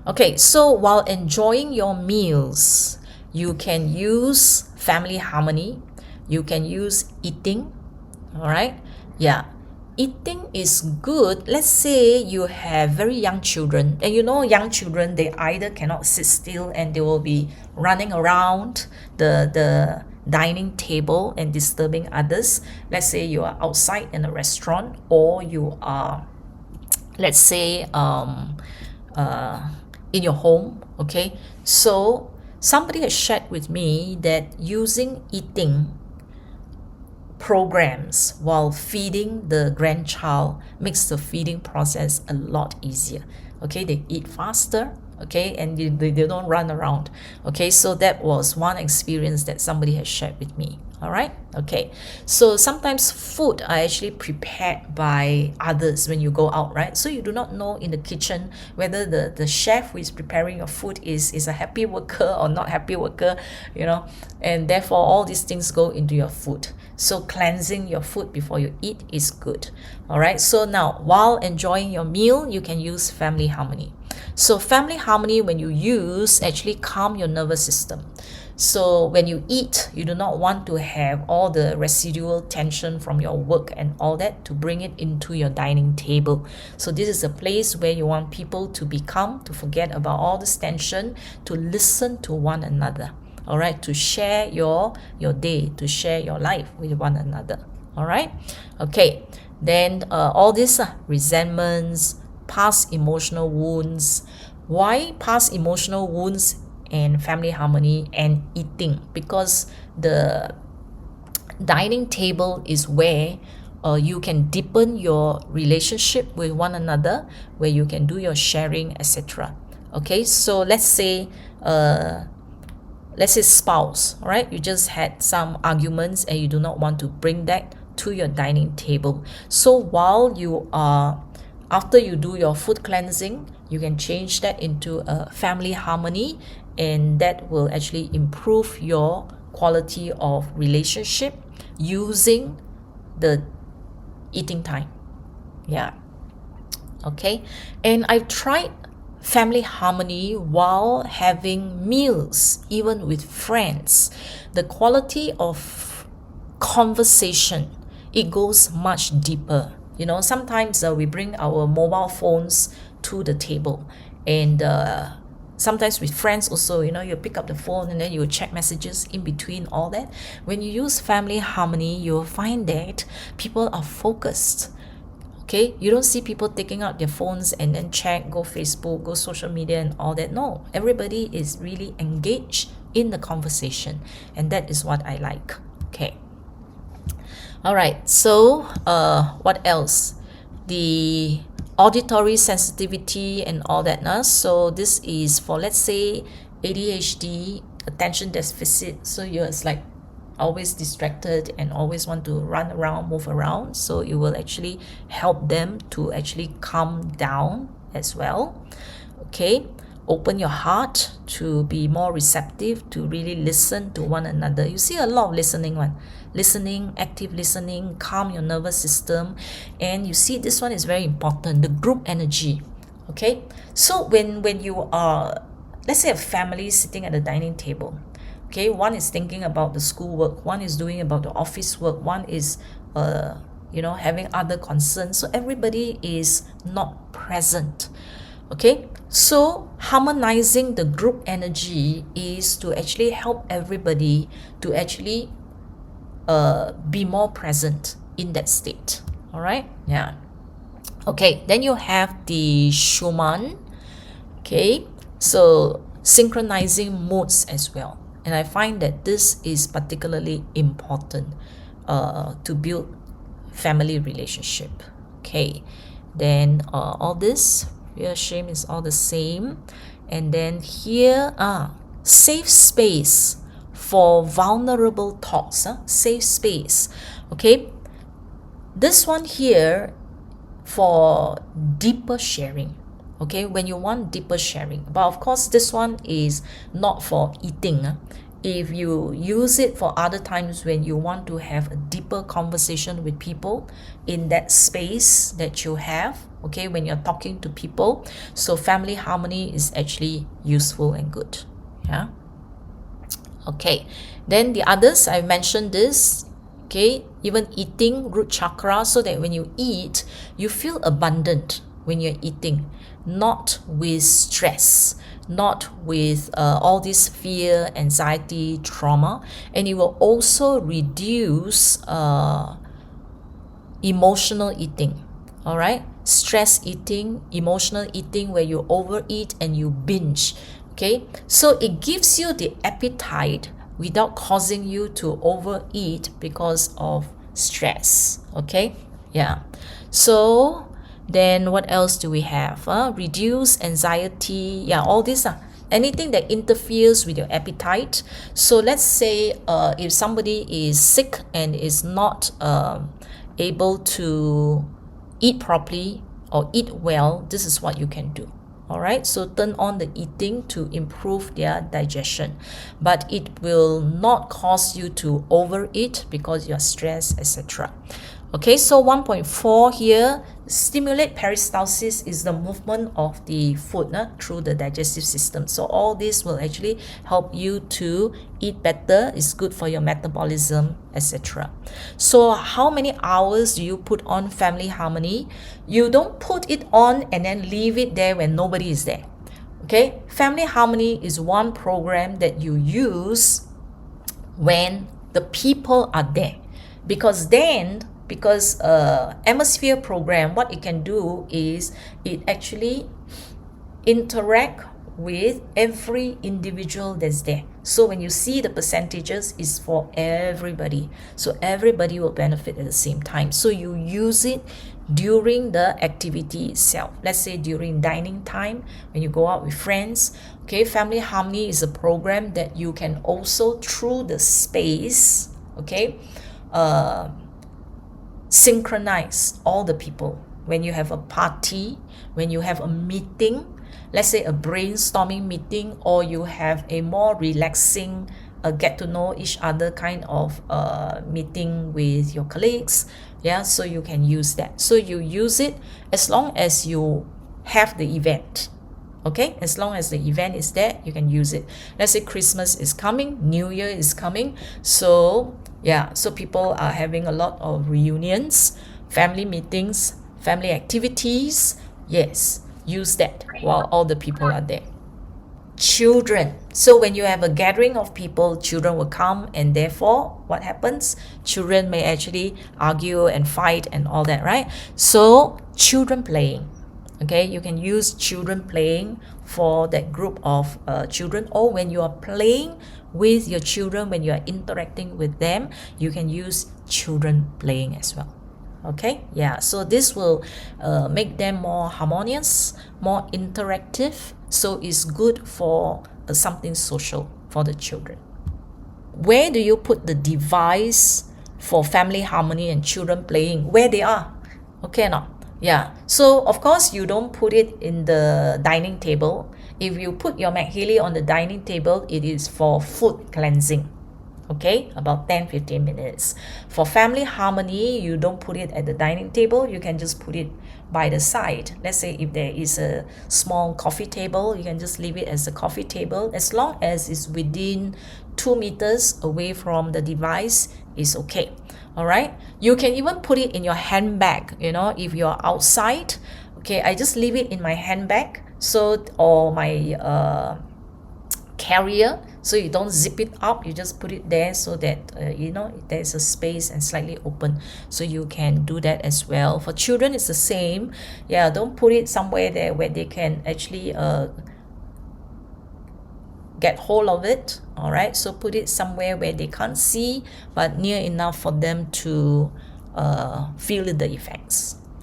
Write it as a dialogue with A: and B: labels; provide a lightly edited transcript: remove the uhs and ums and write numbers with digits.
A: Okay, so while enjoying your meals, you can use family harmony, you can use eating, all right? Yeah, eating is good. Let's say you have very young children, and you know young children, they either cannot sit still and they will be running around the dining table and disturbing others. Let's say you are outside in a restaurant, or you are, let's say, in your home. Okay, so somebody has shared with me that using eating programs while feeding the grandchild makes the feeding process a lot easier. Okay, they eat faster, okay, and they don't run around. Okay, so that was one experience that somebody has shared with me. All right, okay, so sometimes food are actually prepared by others when you go out, right? So you do not know in the kitchen whether the chef who is preparing your food is a happy worker or not happy worker, you know, and therefore all these things go into your food. So cleansing your food before you eat is good. All right, so now while enjoying your meal, you can use family harmony. So family harmony, when you use, actually calm your nervous system. So when you eat, you do not want to have all the residual tension from your work and all that to bring it into your dining table. So this is a place where you want people to be calm, to forget about all this tension, to listen to one another. All right, to share your day, to share your life with one another. All right, okay, then all these resentments, past emotional wounds. Why past emotional wounds and family harmony and eating? Because the dining table is where you can deepen your relationship with one another, where you can do your sharing, etc. Okay, so let's say spouse, all right, you just had some arguments and you do not want to bring that to your dining table. So while you are, after you do your food cleansing, you can change that into a family harmony, and that will actually improve your quality of relationship using the eating time. Yeah, okay, and I've tried family harmony while having meals, even with friends. The quality of conversation, it goes much deeper. You know, sometimes we bring our mobile phones to the table, and sometimes with friends also, you know, you pick up the phone and then you check messages in between all that. When you use family harmony, you'll find that people are focused. Okay, you don't see people taking out their phones and then check, go Facebook, go social media and all that. No, everybody is really engaged in the conversation, and that is what I like. Okay, all right, so what else? The auditory sensitivity and all that. So this is for, let's say, ADHD, attention deficit. So you're like always distracted and always want to run around, move around. So it will actually help them to actually calm down as well. Okay, open your heart to be more receptive, to really listen to one another. You see a lot of listening, active listening, calm your nervous system. And you see this one is very important, the group energy. Okay, so when you are, let's say, a family sitting at the dining table, okay, one is thinking about the school work, one is doing about the office work, one is having other concerns, so everybody is not present. Okay, so harmonizing the group energy is to actually help everybody to actually be more present in that state. All right, yeah. Okay, then you have the Schumann. Okay, so synchronizing moods as well, and I find that this is particularly important to build family relationship. Okay, then all this fear, shame is all the same. And then here, safe space for vulnerable talks. Safe space. Okay, this one here for deeper sharing. Okay, when you want deeper sharing, but of course this one is not for eating. If you use it for other times when you want to have a deeper conversation with people in that space that you have, okay, when you're talking to people. So family harmony is actually useful and good. Yeah. Okay, then the others, I mentioned this, okay, even eating, root chakra, so that when you eat, you feel abundant when you're eating, not with stress, not with all this fear, anxiety, trauma, and it will also reduce emotional eating. All right, stress eating, emotional eating, where you overeat and you binge. Okay, so it gives you the appetite without causing you to overeat because of stress. Okay, yeah. So then what else do we have? Reduce anxiety. Yeah, all this. Anything that interferes with your appetite. So let's say if somebody is sick and is not able to eat properly or eat well, this is what you can do. All right, so turn on the eating to improve their digestion, but it will not cause you to overeat because you're stressed, etc. Okay, so 1.4 here, stimulate peristalsis is the movement of the food through the digestive system. So all this will actually help you to eat better. It's good for your metabolism, etc. So how many hours do you put on family harmony? You don't put it on and then leave it there when nobody is there. Okay, family harmony is one program that you use when the people are there, because atmosphere program, what it can do is it actually interact with every individual that's there. So when you see the percentages, is for everybody, so everybody will benefit at the same time. So you use it during the activity itself. Let's say during dining time, when you go out with friends. Okay, family harmony is a program that you can also, through the space, okay, synchronize all the people. When you have a party, when you have a meeting, let's say a brainstorming meeting, or you have a more relaxing get to know each other kind of meeting with your colleagues, yeah, so you can use that. So you use it as long as you have the event. Okay, as long as the event is there, you can use it. Let's say Christmas is coming, New Year is coming, so yeah, so people are having a lot of reunions, family meetings, family activities. Yes, use that while all the people are there. Children. So when you have a gathering of people, children will come, and therefore what happens? Children may actually argue and fight and all that, right? So children playing. Okay, you can use children playing for that group of children, or when you are playing with your children, when you are interacting with them, you can use children playing as well. Okay, yeah, so this will make them more harmonious, more interactive, so it's good for something social for the children. Where do you put the device for family harmony and children playing? Where they are, okay or not? Yeah, so of course you don't put it in the dining table. If you put your MagHealy on the dining table, it is for food cleansing. Okay, about 10-15 minutes. For family harmony, you don't put it at the dining table, you can just put it by the side. Let's say if there is a small coffee table, you can just leave it as a coffee table. As long as it's within 2 meters away from the device, is okay. All right, you can even put it in your handbag, you know, if you're outside. Okay, I just leave it in my handbag, so, or my carrier, so you don't zip it up, you just put it there so that you know, there's a space and slightly open, so you can do that as well. For children, it's the same. Yeah, don't put it somewhere there where they can actually get hold of it. All right, so put it somewhere where they can't see, but near enough for them to feel the effects.